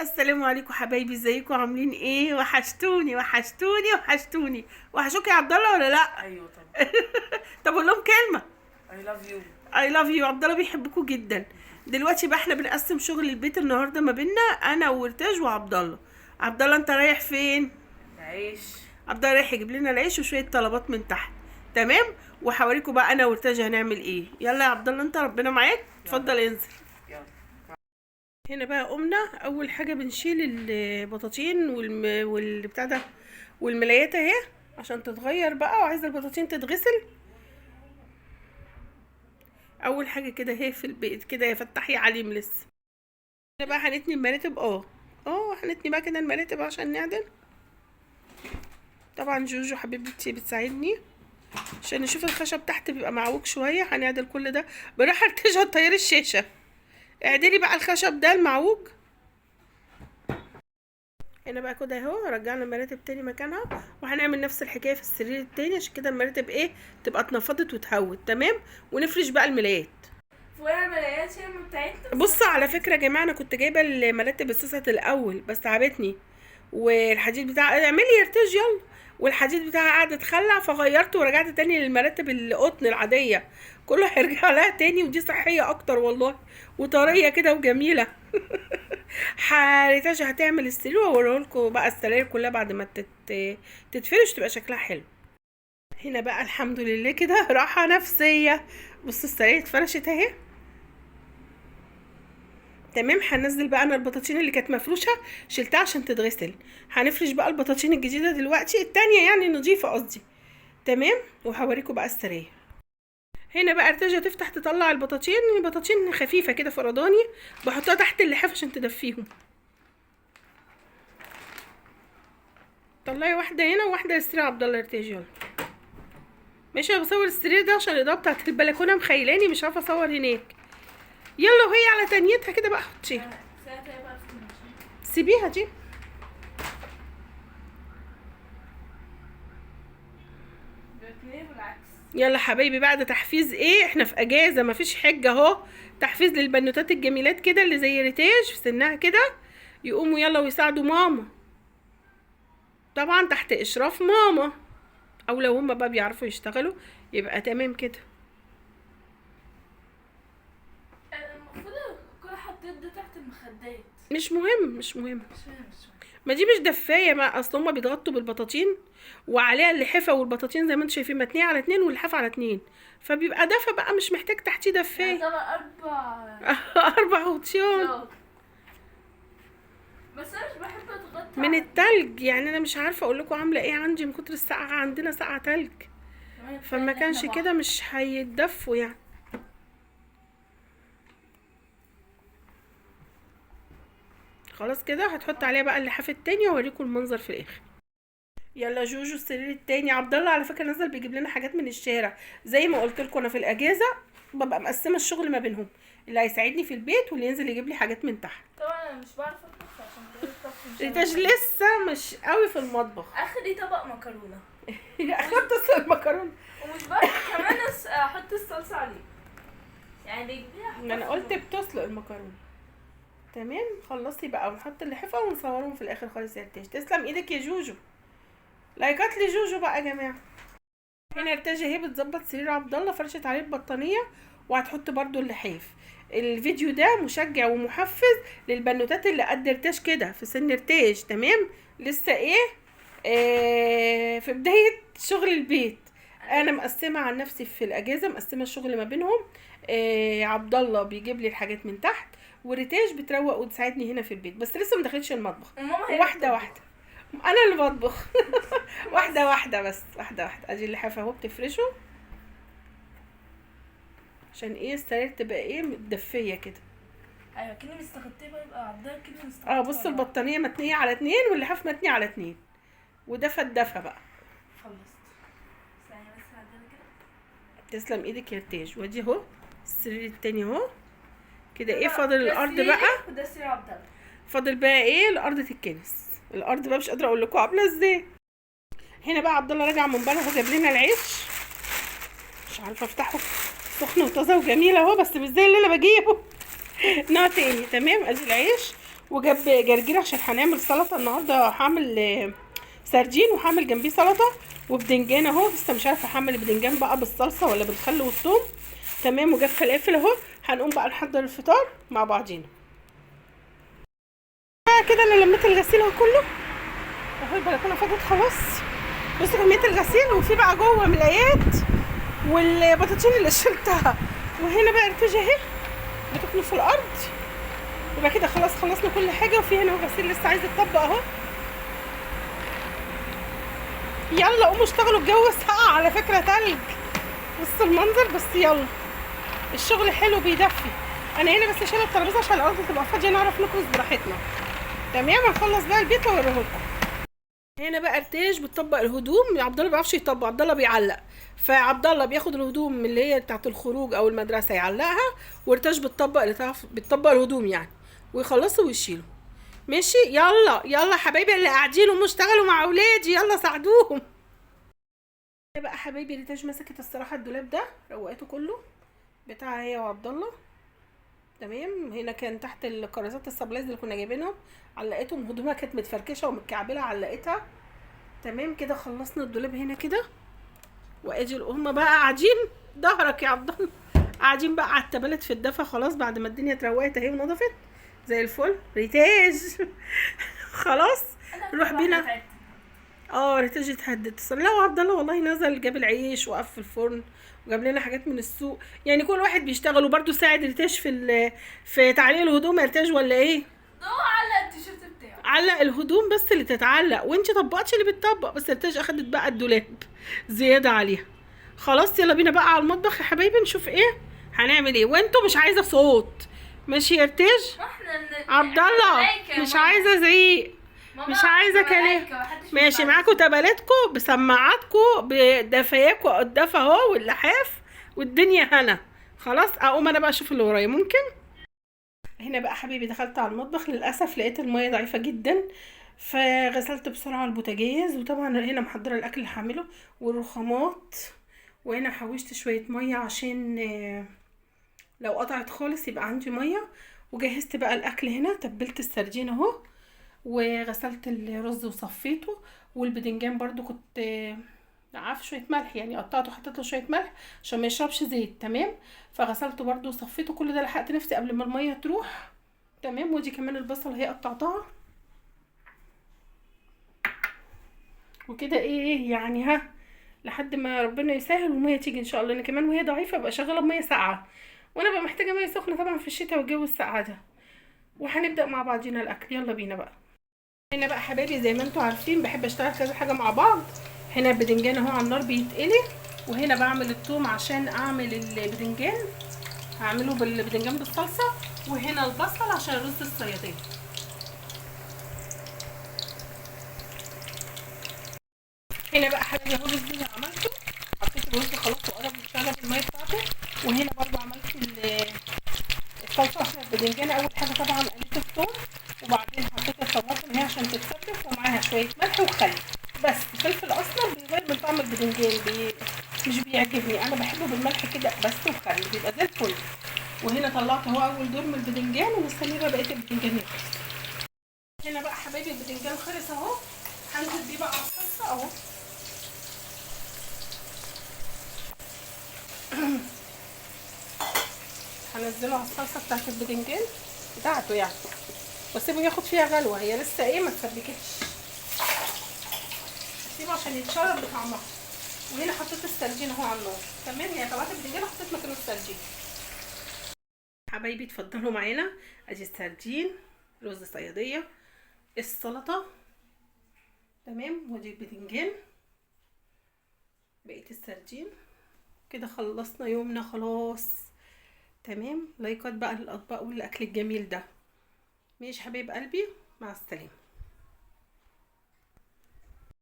السلام عليكم حبايبي، ازيكم عاملين ايه؟ وحشتوني وحشتوني وحشتوني. وحشوك يا عبد الله ولا لا؟ ايوه طبعا. طب قول لهم كلمه. I love you. اي لاف يو. عبد الله بيحبكم جدا. دلوقتي بقى احنا بنقسم شغل البيت النهارده ما بيننا انا وورتاج وعبد الله. عبد الله انت رايح فين؟ عيش. عبد الله رايح يجيب لنا العيش وشويه طلبات من تحت. تمام. وهوريكم بقى انا وورتاج هنعمل ايه. يلا يا عبد الله انت ربنا معاك، اتفضل انزل. يلا. هنا بقى قمنا اول حاجه بنشيل البطاطين والبتاع ده والملايات اهي عشان تتغير بقى، وعايزه البطاطين تتغسل. اول حاجه كده اهي في البيت كده يا فتحي عليم لسه. هنا بقى هنتني المراتب هنتني بقى كده المراتب عشان نعدل. طبعا جوجو حبيبتي بتساعدني عشان نشوف الخشب تحت بيبقى معوج شويه. هنعدل كل ده براحه ارتجها طيار الشاشه. اعدلي بقى الخشب ده المعوج. هنا بقى كده اهو رجعنا المراتب تاني مكانها، وهنعمل نفس الحكايه في السرير التاني عشان كده المراتب تبقى اتنفضت وتهوت. تمام. ونفرش بقى الملايات. فوقنا ملايات هي بتاعتنا. بص على فكره يا جماعه، انا كنت جايبه المراتب السوست الاول بس تعبتني، والحديد بتاعها اعملي ارتج يلا، والحديد بتاعها قعد اتخلع فغيرته ورجعت تاني للمراتب القطن العاديه. كله هيرجع لها تاني، ودي صحيه اكتر والله وطريه كده وجميله. حارتاش هتعمل السرير واوريهولكوا بقى السراير كلها بعد ما تتفرش تبقى شكلها حلو. هنا بقى الحمد لله كده راحه نفسيه. بصوا السراير اتفرشت اهي. تمام. هننزل بقى انا البطاطين اللي كانت مفروشه شلتها عشان تتغسل. هنفرش بقى البطاطين الجديده دلوقتي التانية يعني نضيفه قصدي. تمام. وهوريكم بقى السراير. هنا بقى ارتجا تفتح تطلع البطاطين خفيفه كده فرداني، بحطها تحت اللحاف عشان تدفيهم. طلعي واحده هنا وواحده للسرير عبد الله ارتجا يلا. ماشي. انا بصور السرير ده عشان الاضاءه بتاعت البلكونه مخيلاني مش عارفه اصور هناك. يلا وهي على تانيتها كده بقى حطيها. سيبيها دي. يلا حبايبي بقى ده تحفيز احنا في اجازه مفيش حجه اهو. تحفيز للبنوتات الجميلات كده اللي زي ريتاج في سنها كده، يقوموا يلا ويساعدوا ماما، طبعا تحت اشراف ماما، او لو هما بقى بيعرفوا يشتغلوا يبقى تمام كده. المفروض كل حطيت ده تحت المخدات. مش مهم مش مهم. مش فاهم. ما دي مش دفايه، ما اصل هما بيتغطوا بالبطاطين وعليها اللحافه، والبطاطين زي ما انتم شايفين متنيه على 2 واللحافه على 2، فبيبقى دفا بقى مش محتاج تحتيه دفايه. طبعا 4 4 غطيان شوط. بس انا مش بحب اتغطى من التلج. يعني انا مش عارفه اقول لكم عامله ايه عندي من كتر السقعه، عندنا سقعه تلج فما كانش كده مش هيتدفوا يعني. خلاص كده هتحط عليها بقى اللحاف التاني واوريكم المنظر في الاخر. يلا جوجو السرير التاني. عبد الله على فكره نزل بيجيب لنا حاجات من الشارع زي ما قلت لكم. انا في الاجازه ببقى مقسمه الشغل ما بينهم، اللي هيساعدني في البيت واللي ينزل يجيب لي حاجات من تحت. طبعا انا مش بعرف اطبخ عشان كده الطبخ مش ريتاج لسه مش قوي في المطبخ. اخري طبق مكرونه اخدت اصل المكرونه ومش بعرف كمان احط الصلصه عليه يعني بيجيبيها. انا قلت بتسلق المكرونه. تمام. خلصتي بقى ونحط اللحفه ونصورهم في الاخر خالص يا ارتاج. تسلم ايدك يا جوجو. لايكات لجوجو بقى يا جماعه. هنا ارتاج اهي بتظبط سرير عبد الله، فرشت عليه البطانيه وهتحط برده اللحاف. الفيديو ده مشجع ومحفز للبنوتات اللي قد ارتاج كده في سن ارتاج. تمام. لسه في بدايه شغل البيت. انا مقسمه عن نفسي في الاجازه، مقسمه الشغل ما بينهم. عبد الله بيجيب لي الحاجات من تحت، وريتاج بتروق وتساعدني هنا في البيت بس لسه ما دخلتش المطبخ. واحده واحده انا اللي بطبخ. واحده واحده بس واحده واحده. ادي اللحافه اهو بتفرشه عشان السراير تبقى متدفيه كده. ايوه كده مستغطيه بقى يبقى عبد الله كده مستغطيه. بص البطانيه متنيه على 2 واللحاف متني على 2 ودفى الدفى بقى. خلصت. ثانيه بس هعدلها كده. تسلم ايدك يا ارتاج. وادي اهو السرير التاني اهو كده. فاضل الارض بقى. وده سرير عبد الله. فاضل بقى الارض تتكنس. الارض بقى مش قادره اقول لكم عامله ازاي. هنا بقى عبد الله راجع من بره وجاب لنا العيش. مش عارفه افتحه، سخن وطازه وجميل اهو بس مش زي اللي انا بجيبه. نوع تاني. تمام. ادي العيش وجاب جرجير عشان هنعمل سلطه النهارده. هعمل سردين وهعمل جنبيه سلطه وبدنجان اهو. لسه مش عارفه هعمل البدنجان بقى بالصلصه ولا بالخل والثوم. تمام. وجاب فلافل اهو. هنقوم بقى نحضر الفطار مع بعضينا. كده انا لميت الغسيل اهو كله اهو. البلكونه فاتت خلاص. بصوا كميه الغسيل. وفي بقى جوه ملايات والبطاطين اللي شلتها. وهنا بقى ارتجي اهي بتكنس في الارض. يبقى كده خلاص خلصنا كل حاجه. وفي هنا غسيل لسه عايز يتطبق اهو. يلا قوموا اشتغلوا. الجو ساقع على فكره، تلج. بصوا المنظر. بس يلا الشغل حلو بيدفي. انا هنا بس شايله الترابيزه عشان الارض تبقى فاضيه نعرف نكنس براحتنا. تمام. هنخلص بقى البيت واوريه لكم. هنا بقى ارتاج بتطبق الهدوم. عبد الله ما بيعرفش يطبق، عبد الله بيعلق. فعبد الله بياخد الهدوم اللي هي بتاعت الخروج او المدرسه يعلقها، وارتاج بتطبق بتطبق الهدوم يعني، ويخلصوا ويشيلوا. ماشي. يلا يلا حبايبي اللي قاعدين ومشتغلوا مع اولادي، يلا ساعدوهم. بقى حبايبي ارتاج مسكت الصراحه الدولاب ده روقته كله بتاعها هي وعبد الله. تمام. هنا كان تحت الكراسات السبلايز اللي كنا جايبينهم، علقتهم. هدومها كانت متفركشه ومتكعبله علقتها. تمام. كده خلصنا الدولاب هنا كده. وادي هما بقى قاعدين ظهرك يا عبد الله، قاعدين بقى على التبالت في الدفا خلاص بعد ما الدنيا اتروقت اهي ونضفت زي الفل. ريتاج خلاص روح بينا. ريتاج اتهدت. لا وعبد الله والله نزل جاب العيش وقف في الفرن وجاب لنا حاجات من السوق. يعني كل واحد بيشتغل. وبرده ساعد ريتاج في تعليق الهدوم. ارتاج ولا ايه؟ علق التيشيرت بتاعه. علق الهدوم بس اللي تتعلق، وانت طبقتش اللي بتطبق. بس ارتاج اخدت بقى الدولاب زياده عليها. خلاص يلا بينا بقى على المطبخ يا حبايبي نشوف ايه هنعمل ايه. وانتوا مش عايزه صوت. ماشي يا ارتاج؟ عبد الله مش عايزه زعيق، مش عايزه كلام. ماشي. معاكم تبالتكم بسماعاتكم بدفاياكم الدفا اهو واللحاف والدنيا هنا. خلاص اقوم انا بقى اشوف اللي ورايا. ممكن هنا بقى حبيبي دخلت على المطبخ. للاسف لقيت الميه ضعيفه جدا، فغسلت بسرعه البوتاجاز. وطبعا هنا محضره الاكل اللي هعمله والرخامات. وهنا حوشت شويه ميه عشان لو قطعت خالص يبقى عندي ميه. وجهزت بقى الاكل هنا. تبلت السردين اهو، وغسلت الرز وصفيته. والبدنجان برضو كنت عارف شويه ملح يعني قطعته وحطيت له شويه ملح عشان ما يشربش زيت. تمام. فغسلته برضو وصفيته. كل ده لحقت نفسي قبل ما الميه تروح. تمام. ودي كمان البصل هي قطعتها. وكده ايه يعني ها لحد ما ربنا يسهل والميه تيجي ان شاء الله. انا كمان وهي ضعيفه ابقى شغاله بميه ساقعه، وانا بقى محتاجه ميه سخنه طبعا في الشتاء والجو الساقع ده. وهنبدا مع بعضينا الاكل. يلا بينا بقى. هنا بقى حبايبي زي ما انتم عارفين بحب اشتغل كذا حاجه مع بعض. هنا البدنجان اهو على النار بيتقلي. وهنا بعمل الثوم عشان اعمل البدنجان، هعمله بالبدنجان بالصلصه. وهنا البصل عشان الرز الصياديه. هنا بقى حبايبي اهو الرز اللي عملته. حطيت الرز خلاص وقرب يتشرب الميه بتاعته. وهنا برضو عملت الصلصه عشان البدنجان. اول حاجه طبعا قليت الثوم، وبعدين حطيت الطماطم هي عشان تتسبك، ومعاها شويه ملح وخل بس. الفلفل اصلا بيغير من طعم البدنجان مش بيعجبني. انا بحبه بالملح كده بس وخل بيبقى زي الفل. وهنا طلعت اهو اول دور من البدنجان ومستنيه بقى بقيه البدنجان يخلص. هنا بقى حبايبي البدنجان خلص اهو. هنزل بيه بقى على الصلصه اهو. هنزله على الصلصه بتاعت البدنجان بتاعته يعني، واسيبه ياخد فيها غلوه. هي لسه ايه ما اتسبكتش، اسيبه عشان يتشرب بطعمها. وهنا حطيت السردين اهو على النار. تمام. هي طلعت البدنجان حطيت مكانه السردين. حبايبي اتفضلوا معانا. ادي السردين، رز صياديه، السلطه. تمام. ودي البدنجان، بقيه السردين. كده خلصنا يومنا خلاص. تمام. لايكات بقى للاطباق والاكل الجميل ده. ماشي حبايب قلبي، مع السلامه.